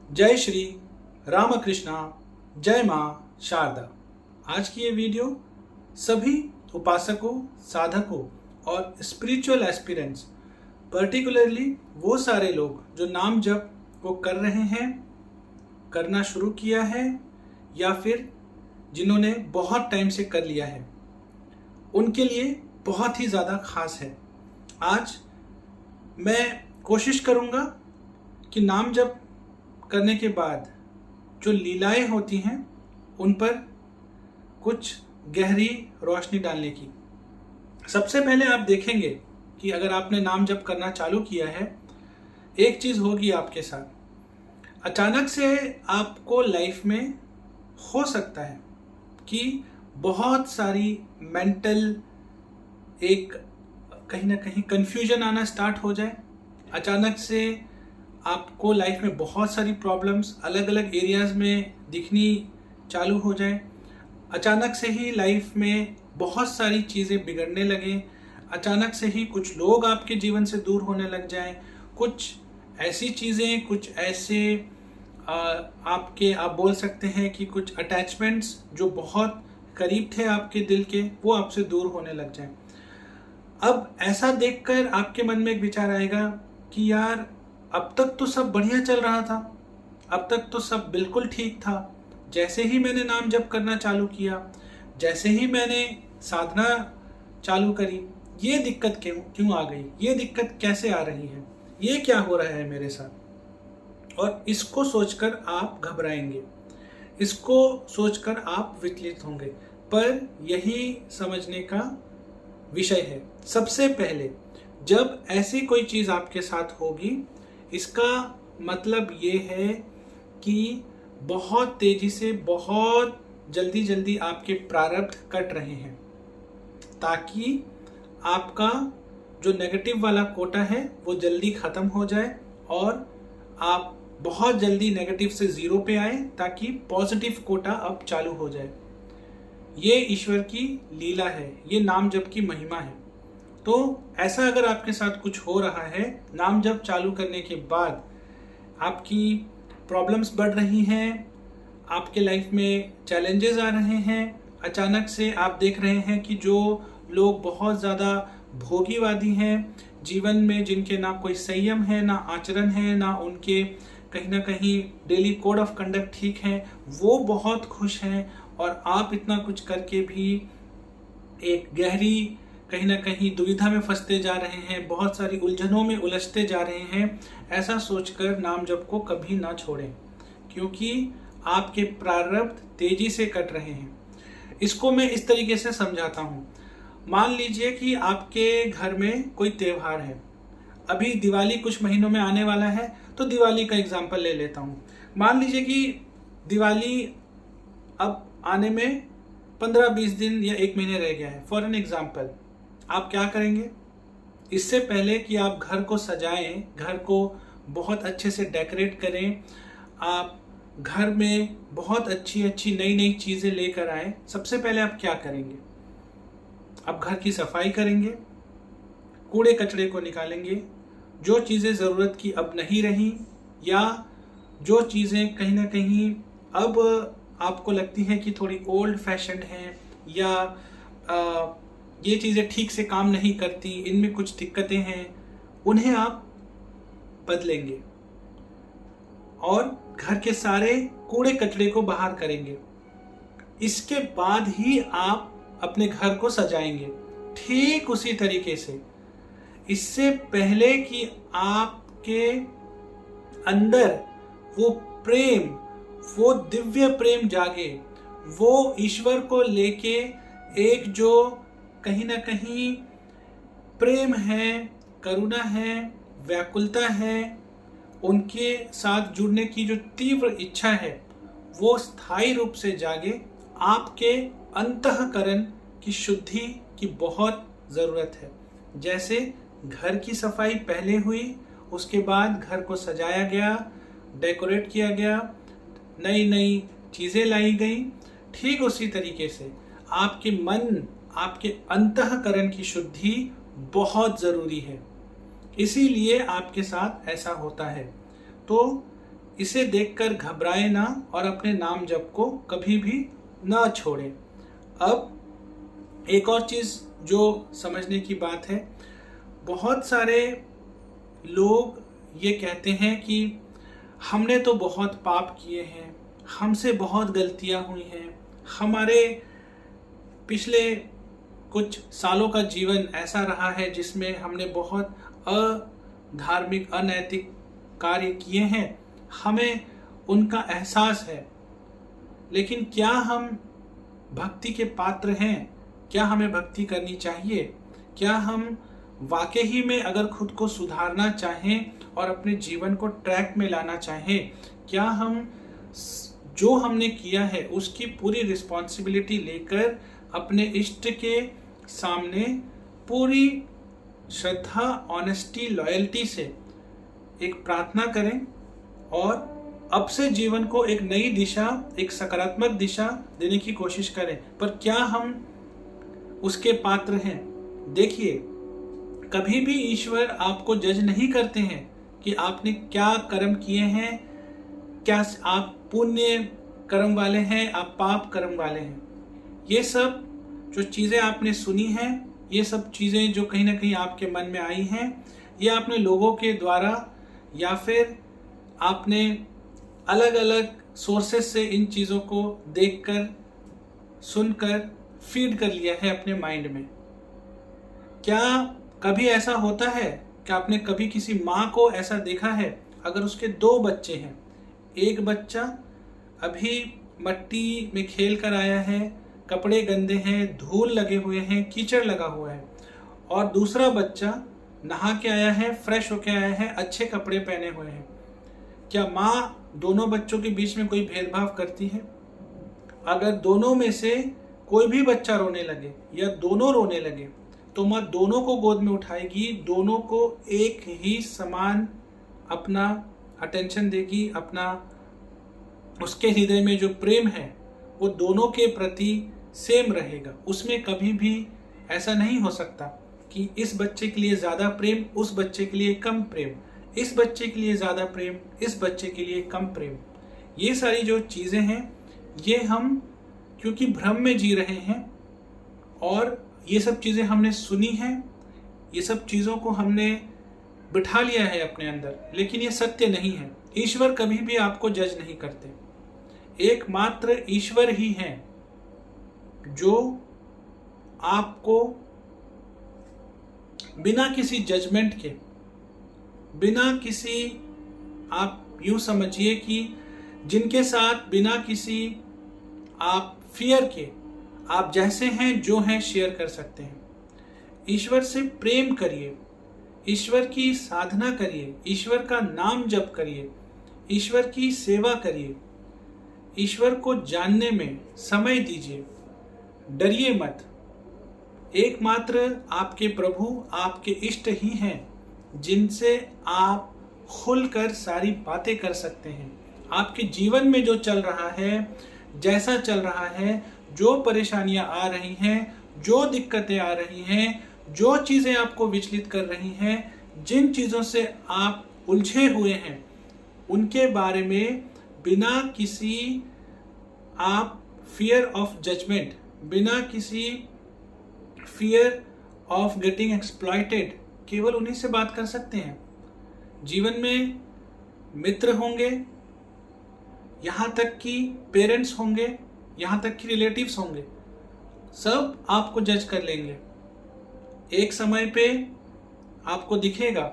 जय श्री रामकृष्णा, जय माँ शारदा। आज की ये वीडियो सभी उपासकों, साधकों और स्पिरिचुअल एस्पिरेंट्स, पर्टिकुलरली वो सारे लोग जो नाम जप को कर रहे हैं, करना शुरू किया है या फिर जिन्होंने बहुत टाइम से कर लिया है, उनके लिए बहुत ही ज़्यादा खास है। आज मैं कोशिश करूँगा कि नाम जप करने के बाद जो लीलाएं होती हैं उन पर कुछ गहरी रोशनी डालने की। सबसे पहले आप देखेंगे कि अगर आपने नाम जप करना चालू किया है, एक चीज़ होगी आपके साथ। अचानक से आपको लाइफ में हो सकता है कि बहुत सारी मेंटल एक कहीं ना कहीं कंफ्यूजन आना स्टार्ट हो जाए। अचानक से आपको लाइफ में बहुत सारी प्रॉब्लम्स अलग अलग एरियाज में दिखनी चालू हो जाए। अचानक से ही लाइफ में बहुत सारी चीज़ें बिगड़ने लगें। अचानक से ही कुछ लोग आपके जीवन से दूर होने लग जाएं। कुछ ऐसी चीज़ें, कुछ ऐसे आप बोल सकते हैं कि कुछ अटैचमेंट्स जो बहुत करीब थे आपके दिल के, वो आपसे दूर होने लग जाएं। अब ऐसा देखकर आपके मन में एक विचार आएगा कि यार, अब तक तो सब बढ़िया चल रहा था, अब तक तो सब बिल्कुल ठीक था। जैसे ही मैंने नाम जप करना चालू किया, जैसे ही मैंने साधना चालू करी, ये दिक्कत क्यों आ गई, ये दिक्कत कैसे आ रही है, ये क्या हो रहा है मेरे साथ। और इसको सोचकर आप घबराएंगे, इसको सोचकर आप विचलित होंगे। पर यही समझने का विषय है। सबसे पहले जब ऐसी कोई चीज़ आपके साथ होगी, इसका मतलब ये है कि बहुत तेजी से, बहुत जल्दी जल्दी आपके प्रारब्ध कट रहे हैं, ताकि आपका जो नेगेटिव वाला कोटा है वो जल्दी ख़त्म हो जाए और आप बहुत जल्दी नेगेटिव से ज़ीरो पे आए, ताकि पॉजिटिव कोटा अब चालू हो जाए। ये ईश्वर की लीला है, ये नाम जप की महिमा है। तो ऐसा अगर आपके साथ कुछ हो रहा है, नाम जप चालू करने के बाद आपकी प्रॉब्लम्स बढ़ रही हैं, आपके लाइफ में चैलेंजेस आ रहे हैं, अचानक से आप देख रहे हैं कि जो लोग बहुत ज़्यादा भोगीवादी हैं जीवन में, जिनके ना कोई संयम है, ना आचरण है, ना उनके कहीं ना कहीं डेली कोड ऑफ कंडक्ट ठीक है, वो बहुत खुश हैं। और आप इतना कुछ करके भी एक गहरी कहीं ना कहीं दुविधा में फंसते जा रहे हैं, बहुत सारी उलझनों में उलझते जा रहे हैं। ऐसा सोचकर नाम जप को कभी ना छोड़ें, क्योंकि आपके प्रारब्ध तेजी से कट रहे हैं। इसको मैं इस तरीके से समझाता हूँ। मान लीजिए कि आपके घर में कोई त्यौहार है, अभी दिवाली कुछ महीनों में आने वाला है, तो दिवाली का एग्जाम्पल ले लेता हूँ। मान लीजिए कि दिवाली अब आने में 15-20 दिन या 1 महीने रह गया है, फॉर एन एग्जाम्पल। आप क्या करेंगे? इससे पहले कि आप घर को सजाएं, घर को बहुत अच्छे से डेकोरेट करें, आप घर में बहुत अच्छी अच्छी नई नई चीज़ें लेकर आए, सबसे पहले आप क्या करेंगे? आप घर की सफाई करेंगे, कूड़े कचरे को निकालेंगे, जो चीज़ें ज़रूरत की अब नहीं रही, या जो चीज़ें कहीं ना कहीं अब आपको लगती हैं कि थोड़ी ओल्ड फैशन्ड हैं, या ये चीज़ें ठीक से काम नहीं करती, इनमें कुछ दिक्कतें हैं, उन्हें आप बदलेंगे और घर के सारे कूड़े कचरे को बाहर करेंगे। इसके बाद ही आप अपने घर को सजाएंगे, ठीक उसी तरीके से। इससे पहले कि आपके अंदर वो प्रेम, वो दिव्य प्रेम जागे, वो ईश्वर को लेके एक जो कहीं ना कहीं प्रेम है, करुणा है, व्याकुलता है, उनके साथ जुड़ने की जो तीव्र इच्छा है, वो स्थायी रूप से जागे। आपके अंतःकरण की शुद्धि की बहुत ज़रूरत है। जैसे घर की सफाई पहले हुई, उसके बाद घर को सजाया गया, डेकोरेट किया गया, नई नई चीज़ें लाई गई, ठीक उसी तरीके से आपके मन, आपके अंतःकरण की शुद्धि बहुत ज़रूरी है। इसीलिए आपके साथ ऐसा होता है। तो इसे देखकर घबराए ना और अपने नाम जप को कभी भी ना छोड़ें। अब एक और चीज़ जो समझने की बात है, बहुत सारे लोग ये कहते हैं कि हमने तो बहुत पाप किए हैं, हमसे बहुत गलतियां हुई हैं, हमारे पिछले कुछ सालों का जीवन ऐसा रहा है जिसमें हमने बहुत अधार्मिक अनैतिक कार्य किए हैं, हमें उनका एहसास है। लेकिन क्या हम भक्ति के पात्र हैं? क्या हमें भक्ति करनी चाहिए? क्या हम वाकई ही में अगर खुद को सुधारना चाहें और अपने जीवन को ट्रैक में लाना चाहें, क्या हम जो हमने किया है उसकी पूरी रिस्पॉन्सिबिलिटी लेकर अपने इष्ट के सामने पूरी श्रद्धा, ऑनेस्टी, लॉयल्टी से एक प्रार्थना करें और अब से जीवन को एक नई दिशा, एक सकारात्मक दिशा देने की कोशिश करें। पर क्या हम उसके पात्र हैं? देखिए, कभी भी ईश्वर आपको जज नहीं करते हैं कि आपने क्या कर्म किए हैं, क्या आप पुण्य कर्म वाले हैं, आप पाप कर्म वाले हैं। ये सब जो चीज़ें आपने सुनी हैं, ये सब चीज़ें जो कहीं ना कहीं आपके मन में आई हैं, ये आपने लोगों के द्वारा या फिर आपने अलग अलग सोर्सेस से इन चीज़ों को देखकर, सुनकर फीड कर लिया है अपने माइंड में। क्या कभी ऐसा होता है कि आपने कभी किसी माँ को ऐसा देखा है, अगर उसके 2 बच्चे हैं, एक बच्चा अभी मट्टी में खेल कर आया है, कपड़े गंदे हैं, धूल लगे हुए हैं, कीचड़ लगा हुआ है, और दूसरा बच्चा नहा के आया है, फ्रेश होके आया है, अच्छे कपड़े पहने हुए हैं, क्या माँ दोनों बच्चों के बीच में कोई भेदभाव करती है? अगर दोनों में से कोई भी बच्चा रोने लगे या दोनों रोने लगे तो माँ दोनों को गोद में उठाएगी, दोनों को एक ही समान अपना अटेंशन देगी, अपना उसके हृदय में जो प्रेम है वो दोनों के प्रति सेम रहेगा। उसमें कभी भी ऐसा नहीं हो सकता कि इस बच्चे के लिए ज़्यादा प्रेम, उस बच्चे के लिए कम प्रेम, इस बच्चे के लिए ज़्यादा प्रेम, इस बच्चे के लिए कम प्रेम। ये सारी जो चीज़ें हैं, ये हम क्योंकि भ्रम में जी रहे हैं और ये सब चीज़ें हमने सुनी हैं, ये सब चीज़ों को हमने बिठा लिया है अपने अंदर, लेकिन ये सत्य नहीं है। ईश्वर कभी भी आपको जज नहीं करते। एकमात्र ईश्वर ही हैं जो आपको बिना किसी जजमेंट के, बिना किसी, आप यूं समझिए कि जिनके साथ बिना किसी आप फियर के आप जैसे हैं जो हैं शेयर कर सकते हैं। ईश्वर से प्रेम करिए, ईश्वर की साधना करिए, ईश्वर का नाम जप करिए, ईश्वर की सेवा करिए, ईश्वर को जानने में समय दीजिए, डरिए मत। एकमात्र आपके प्रभु, आपके इष्ट ही हैं जिनसे आप खुलकर सारी बातें कर सकते हैं। आपके जीवन में जो चल रहा है, जैसा चल रहा है, जो परेशानियां आ रही हैं, जो दिक्कतें आ रही हैं, जो चीज़ें आपको विचलित कर रही हैं, जिन चीज़ों से आप उलझे हुए हैं, उनके बारे में बिना किसी आप फियर ऑफ जजमेंट, बिना किसी फियर ऑफ गेटिंग एक्सप्लॉइटेड, केवल उन्हीं से बात कर सकते हैं। जीवन में मित्र होंगे, यहाँ तक कि पेरेंट्स होंगे, यहाँ तक कि रिलेटिव्स होंगे, सब आपको जज कर लेंगे। एक समय पे आपको दिखेगा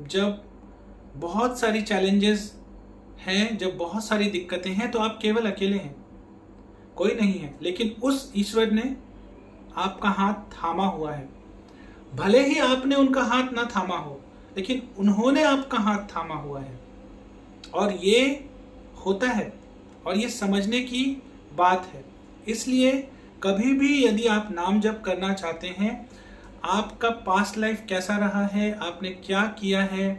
जब बहुत सारी चैलेंजेस हैं, जब बहुत सारी दिक्कतें हैं, तो आप केवल अकेले हैं, कोई नहीं है। लेकिन उस ईश्वर ने आपका हाथ थामा हुआ है। भले ही आपने उनका हाथ ना थामा हो, लेकिन उन्होंने आपका हाथ थामा हुआ है। और ये होता है और ये समझने की बात है। इसलिए कभी भी यदि आप नाम जप करना चाहते हैं, आपका पास्ट लाइफ कैसा रहा है, आपने क्या किया है,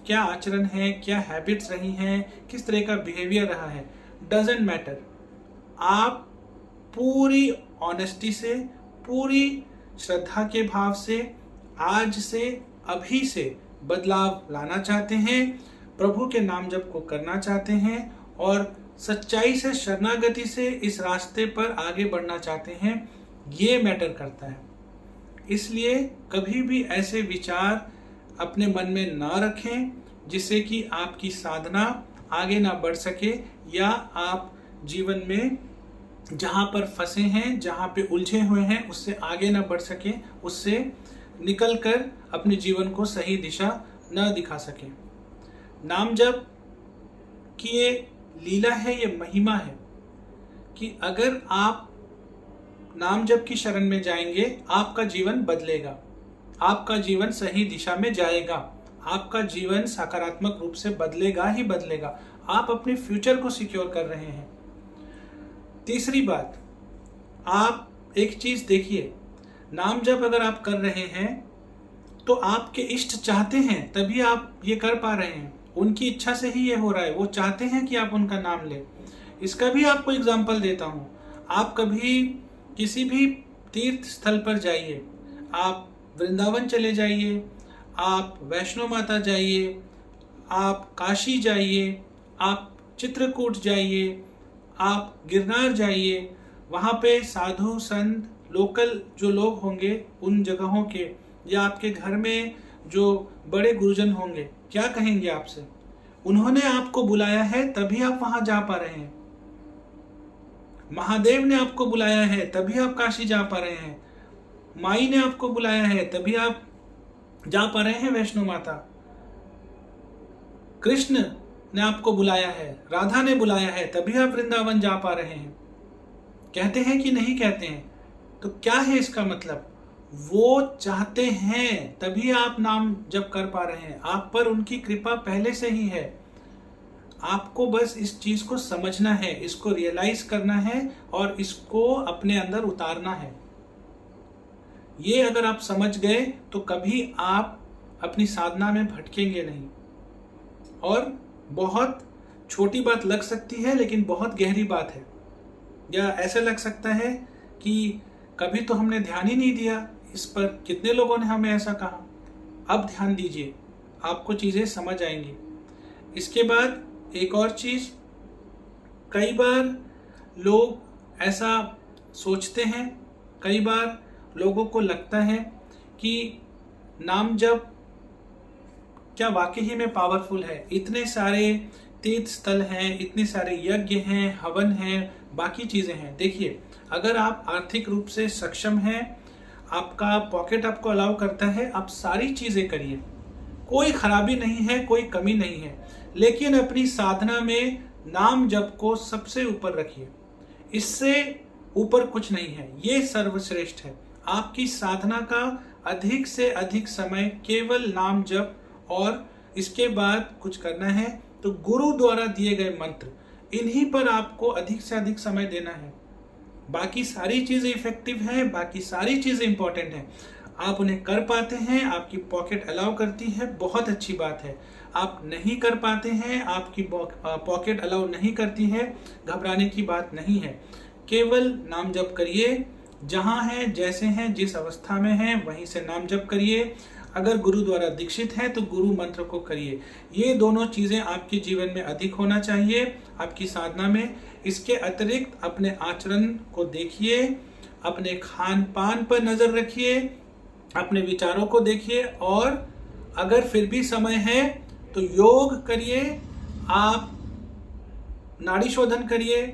क्या आचरण है, क्या हैबिट्स रही हैं, किस तरह का बिहेवियर रहा है, डजेंट मैटर। आप पूरी ऑनेस्टी से, पूरी श्रद्धा के भाव से आज से, अभी से बदलाव लाना चाहते हैं, प्रभु के नाम जप को करना चाहते हैं और सच्चाई से, शरणागति से इस रास्ते पर आगे बढ़ना चाहते हैं, ये मैटर करता है। इसलिए कभी भी ऐसे विचार अपने मन में ना रखें जिससे कि आपकी साधना आगे ना बढ़ सके, या आप जीवन में जहाँ पर फंसे हैं, जहाँ पे उलझे हुए हैं, उससे आगे ना बढ़ सके, उससे निकलकर अपने जीवन को सही दिशा न दिखा सके। नाम जप की ये लीला है, ये महिमा है कि अगर आप नाम जप की शरण में जाएंगे, आपका जीवन बदलेगा, आपका जीवन सही दिशा में जाएगा, आपका जीवन सकारात्मक रूप से बदलेगा ही बदलेगा। आप अपने फ्यूचर को सिक्योर कर रहे हैं। तीसरी बात, आप एक चीज देखिए, नाम जप अगर आप कर रहे हैं तो आपके इष्ट चाहते हैं तभी आप ये कर पा रहे हैं, उनकी इच्छा से ही ये हो रहा है, वो चाहते हैं कि आप उनका नाम लें। इसका भी आपको एग्जाम्पल देता हूँ। आप कभी किसी भी तीर्थ स्थल पर जाइए, आप वृंदावन चले जाइए, आप वैष्णो माता जाइए, आप काशी जाइए, आप चित्रकूट जाइए, आप गिरनार जाइए, वहाँ पे साधु संत, लोकल जो लोग होंगे उन जगहों के, या आपके घर में जो बड़े गुरुजन होंगे, क्या कहेंगे आपसे? उन्होंने आपको बुलाया है तभी आप वहां जा पा रहे हैं। महादेव ने आपको बुलाया है तभी आप काशी जा पा रहे हैं। माई ने आपको बुलाया है तभी आप जा पा रहे हैं वैष्णो माता। कृष्ण ने आपको बुलाया है, राधा ने बुलाया है तभी आप वृंदावन जा पा रहे हैं। कहते हैं कि नहीं कहते हैं? तो क्या है इसका मतलब? वो चाहते हैं तभी आप नाम जप कर पा रहे हैं। आप पर उनकी कृपा पहले से ही है। आपको बस इस चीज को समझना है, इसको रियलाइज करना है और इसको अपने अंदर उतारना है। ये अगर आप समझ गए तो कभी आप अपनी साधना में भटकेंगे नहीं। और बहुत छोटी बात लग सकती है लेकिन बहुत गहरी बात है। या ऐसे लग सकता है कि कभी तो हमने ध्यान ही नहीं दिया इस पर, कितने लोगों ने हमें ऐसा कहा। अब ध्यान दीजिए, आपको चीजें समझ आएंगी। इसके बाद एक और चीज, कई बार लोग ऐसा सोचते हैं, कई बार लोगों को लगता है कि नाम जप क्या वाकई ही में पावरफुल है। इतने सारे तीर्थ स्थल हैं, इतने सारे यज्ञ हैं, हवन हैं, बाकी चीजें हैं। देखिए, अगर आप आर्थिक रूप से सक्षम हैं, आपका पॉकेट आपको अलाउ करता है, आप सारी चीजें करिए, कोई खराबी नहीं है, कोई कमी नहीं है। लेकिन अपनी साधना में नाम जप को सबसे ऊपर रखिए। इससे ऊपर कुछ नहीं है, ये सर्वश्रेष्ठ है। आपकी साधना का अधिक से अधिक समय केवल नाम जप, और इसके बाद कुछ करना है तो गुरु द्वारा दिए गए मंत्र, इन्हीं पर आपको अधिक से अधिक समय देना है। बाकी सारी चीजें इफेक्टिव हैं, बाकी सारी चीजें इंपॉर्टेंट हैं। आप उन्हें कर पाते हैं, आपकी पॉकेट अलाउ करती है, बहुत अच्छी बात है। आप नहीं कर पाते हैं, आपकी पॉकेट अलाउ नहीं करती है, घबराने की बात नहीं है। केवल नाम जप करिए, जहां हैं, जैसे हैं, जिस अवस्था में हैं वहीं से नाम जप करिए। अगर गुरु द्वारा दीक्षित है तो गुरु मंत्र को करिए। ये दोनों चीजें आपके जीवन में अधिक होना चाहिए आपकी साधना में। इसके अतिरिक्त अपने आचरण को देखिए, अपने खान पान पर नजर रखिए, अपने विचारों को देखिए, और अगर फिर भी समय है तो योग करिए, आप नाड़ी शोधन करिए,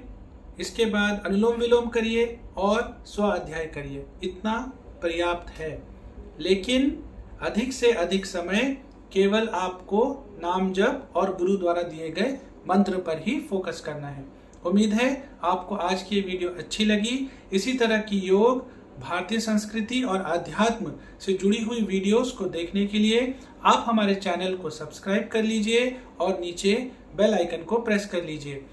इसके बाद अनुलोम विलोम करिए और स्व अध्याय करिए। इतना पर्याप्त है। लेकिन अधिक से अधिक समय केवल आपको नाम जप और गुरु द्वारा दिए गए मंत्र पर ही फोकस करना है। उम्मीद है आपको आज की वीडियो अच्छी लगी। इसी तरह की योग, भारतीय संस्कृति और आध्यात्म से जुड़ी हुई वीडियोस को देखने के लिए आप हमारे चैनल को सब्सक्राइब कर लीजिए और नीचे बेल आइकन को प्रेस कर लीजिए।